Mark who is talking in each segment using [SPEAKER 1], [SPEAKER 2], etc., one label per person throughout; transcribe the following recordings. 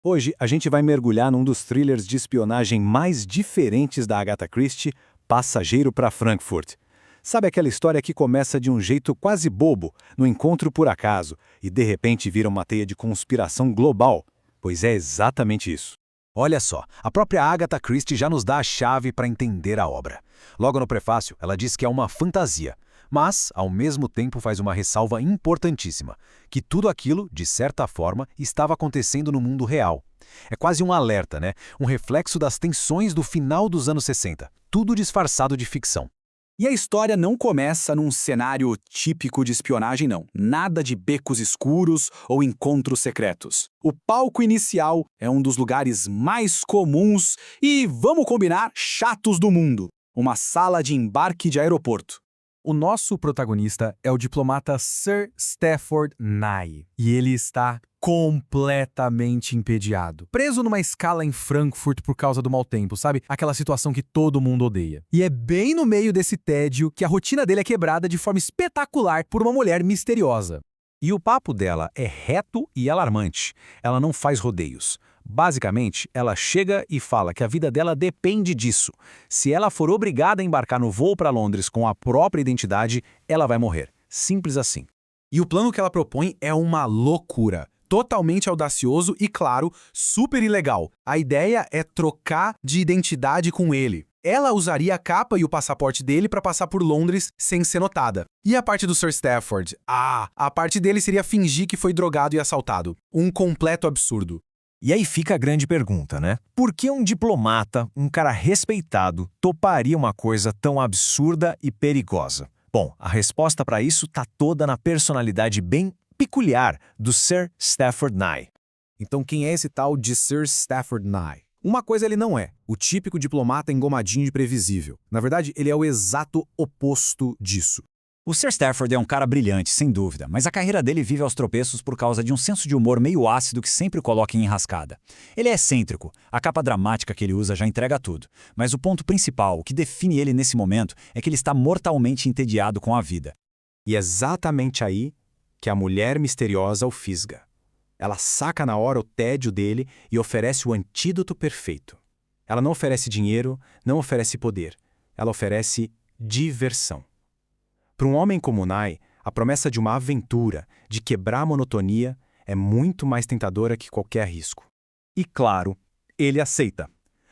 [SPEAKER 1] Hoje a gente vai mergulhar num dos thrillers de espionagem mais diferentes da Agatha Christie, Passageiro para Frankfurt. Sabe aquela história que começa de um jeito quase bobo, no encontro por acaso, e de repente vira uma teia de conspiração global? Pois é exatamente isso.
[SPEAKER 2] Olha só, a própria Agatha Christie já nos dá a chave para entender a obra. Logo no prefácio, ela diz que é uma fantasia, mas, ao mesmo tempo, faz uma ressalva importantíssima, que tudo aquilo, de certa forma, estava acontecendo no mundo real. É quase um alerta, né? Um reflexo das tensões do final dos anos 60, tudo disfarçado de ficção.
[SPEAKER 3] E a história não começa num cenário típico de espionagem, não. Nada de becos escuros ou encontros secretos. O palco inicial é um dos lugares mais comuns e, vamos combinar, chatos do mundo. Uma sala de embarque de aeroporto.
[SPEAKER 4] O nosso protagonista é o diplomata Sir Stafford Nye, e ele está completamente entediado, preso numa escala em Frankfurt por causa do mau tempo, sabe? Aquela situação que todo mundo odeia. E é bem no meio desse tédio que a rotina dele é quebrada de forma espetacular por uma mulher misteriosa.
[SPEAKER 2] E o papo dela é reto e alarmante. Ela não faz rodeios. Basicamente, ela chega e fala que a vida dela depende disso. Se ela for obrigada a embarcar no voo para Londres com a própria identidade, ela vai morrer. Simples assim.
[SPEAKER 3] E o plano que ela propõe é uma loucura. Totalmente audacioso e, claro, super ilegal. A ideia é trocar de identidade com ele. Ela usaria a capa e o passaporte dele para passar por Londres sem ser notada. E a parte do Sir Stafford? A parte dele seria fingir que foi drogado e assaltado. Um completo absurdo.
[SPEAKER 5] E aí fica a grande pergunta, né? Por que um diplomata, um cara respeitado, toparia uma coisa tão absurda e perigosa? Bom, a resposta para isso tá toda na personalidade bem peculiar do Sir Stafford Nye.
[SPEAKER 2] Então quem é esse tal de Sir Stafford Nye? Uma coisa ele não é, o típico diplomata engomadinho e previsível. Na verdade, ele é o exato oposto disso.
[SPEAKER 6] O Sir Stafford é um cara brilhante, sem dúvida, mas a carreira dele vive aos tropeços por causa de um senso de humor meio ácido que sempre o coloca em enrascada. Ele é excêntrico, a capa dramática que ele usa já entrega tudo. Mas o ponto principal, o que define ele nesse momento, é que ele está mortalmente entediado com a vida.
[SPEAKER 1] E é exatamente aí que a mulher misteriosa o fisga. Ela saca na hora o tédio dele e oferece o antídoto perfeito. Ela não oferece dinheiro, não oferece poder. Ela oferece diversão. Para um homem como Nye, a promessa de uma aventura, de quebrar a monotonia, é muito mais tentadora que qualquer risco.
[SPEAKER 2] E claro, ele aceita.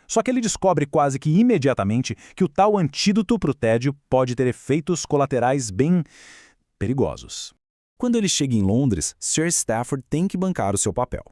[SPEAKER 2] Só que ele descobre quase que imediatamente que o tal antídoto para o tédio pode ter efeitos colaterais bem perigosos. Quando ele chega em Londres, Sir Stafford tem que bancar o seu papel.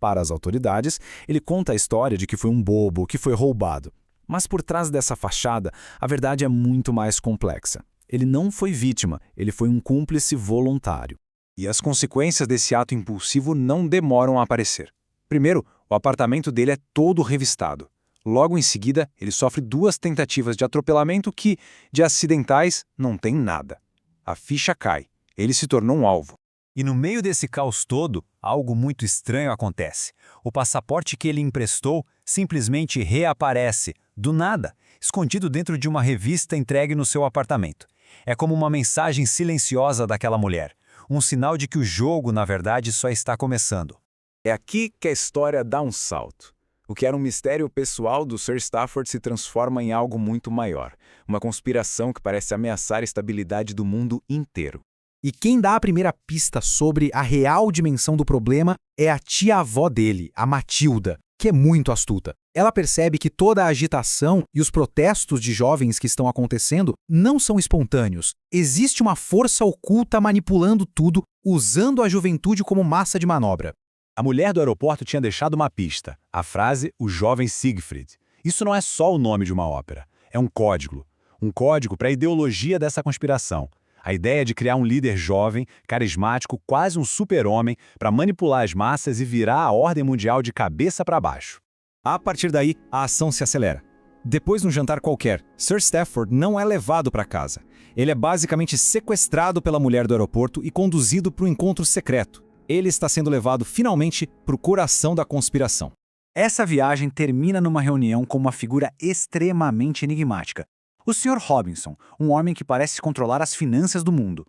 [SPEAKER 2] Para as autoridades, ele conta a história de que foi um bobo, que foi roubado. Mas por trás dessa fachada, a verdade é muito mais complexa. Ele não foi vítima, ele foi um cúmplice voluntário.
[SPEAKER 1] E as consequências desse ato impulsivo não demoram a aparecer. Primeiro, o apartamento dele é todo revistado. Logo em seguida, ele sofre 2 tentativas de atropelamento que, de acidentais, não tem nada. A ficha cai. Ele se tornou um alvo.
[SPEAKER 5] E no meio desse caos todo, algo muito estranho acontece. O passaporte que ele emprestou simplesmente reaparece, do nada, escondido dentro de uma revista entregue no seu apartamento. É como uma mensagem silenciosa daquela mulher, um sinal de que o jogo, na verdade, só está começando.
[SPEAKER 2] É aqui que a história dá um salto. O que era um mistério pessoal do Sir Stafford se transforma em algo muito maior, uma conspiração que parece ameaçar a estabilidade do mundo inteiro.
[SPEAKER 3] E quem dá a primeira pista sobre a real dimensão do problema é a tia-avó dele, a Matilda, que é muito astuta. Ela percebe que toda a agitação e os protestos de jovens que estão acontecendo não são espontâneos. Existe uma força oculta manipulando tudo, usando a juventude como massa de manobra.
[SPEAKER 2] A mulher do aeroporto tinha deixado uma pista, a frase "o jovem Siegfried". Isso não é só o nome de uma ópera, é um código. Um código para a ideologia dessa conspiração. A ideia de criar um líder jovem, carismático, quase um super-homem, para manipular as massas e virar a ordem mundial de cabeça para baixo.
[SPEAKER 5] A partir daí, a ação se acelera. Depois de um jantar qualquer, Sir Stafford não é levado para casa. Ele é basicamente sequestrado pela mulher do aeroporto e conduzido para um encontro secreto. Ele está sendo levado finalmente para o coração da conspiração.
[SPEAKER 6] Essa viagem termina numa reunião com uma figura extremamente enigmática. O Sr. Robinson, um homem que parece controlar as finanças do mundo.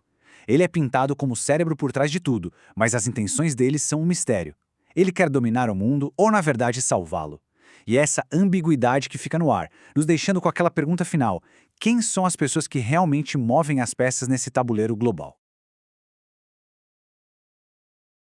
[SPEAKER 6] Ele é pintado como o cérebro por trás de tudo, mas as intenções dele são um mistério. Ele quer dominar o mundo ou, na verdade, salvá-lo? E é essa ambiguidade que fica no ar, nos deixando com aquela pergunta final: quem são as pessoas que realmente movem as peças nesse tabuleiro global?